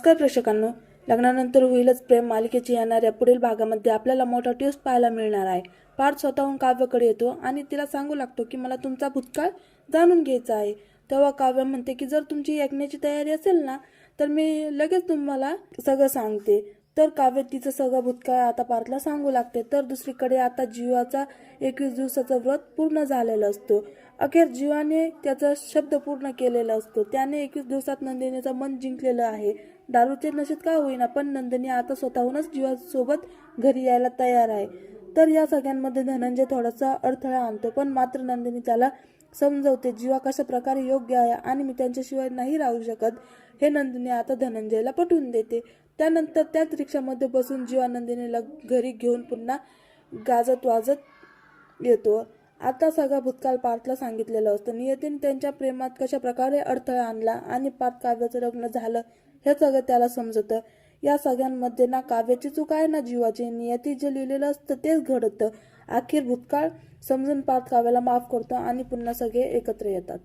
नमस्कार प्रेक्षकांनो, लग्नानंतर होईलच प्रेम मालिकेची येणाऱ्या पुढील भागामध्ये आपल्याला मोठा ट्विस्ट पाहायला मिळणार आहे। पार्थ स्वतःहून काव्याकडे येतो आणि तिला सांगू लागतो की मला तुमचा भूतकाळ जाणून घ्यायचा आहे। तेव्हा काव्य म्हणते की जर तुमची ऐकण्याची तयारी असेल ना तर मी लगेच तुम्हाला सगळं सांगते। तर काव्य तिचं सगळं भूतकाळ आता पार्थला सांगू लागते। तर दुसरीकडे आता जीवाचा 21 दिवसाचा व्रत पूर्ण झालेला असतो। अखेर जीवाने त्याचा शब्द पूर्ण केलेला असतो। त्याने 21 दिवसात नंदिनीचं मन जिंकलेलं आहे। दारूचे नशेत का होईना पण नंदिनी आता स्वतःहूनच जीवासोबत घरी यायला तयार आहे। तर या सगळ्यांमध्ये धनंजय थोडासा अडथळा आणतो, पण मात्र नंदिनी त्याला समजवते जीवा कशा प्रकारे योग्य आहे आणि मी त्यांच्याशिवाय नाही राहू शकत हे नंदिनी आता धनंजयला पटवून देते। त्यानंतर त्याच रिक्षामध्ये बसून जीवा नंदिनीला घरी घेऊन पुन्हा गाजत वाजत येतो। आता सगळा भूतकाळ पार्थला सांगितलेलं असतं। नियतीने त्यांच्या प्रेमात कशा प्रकारे अडथळा आणला आणि पार्थ काव्याचं लग्न झालं हे सगळं त्याला समजतं। या सगळ्यांमध्ये ना काव्याची चूक आहे ना जीवाची। नियती जे लिहिलेलं असतं तेच घडतं। अखेर भूतकाळ समजून पार्थ काव्याला माफ करतो आणि पुन्हा सगळे एकत्र येतात।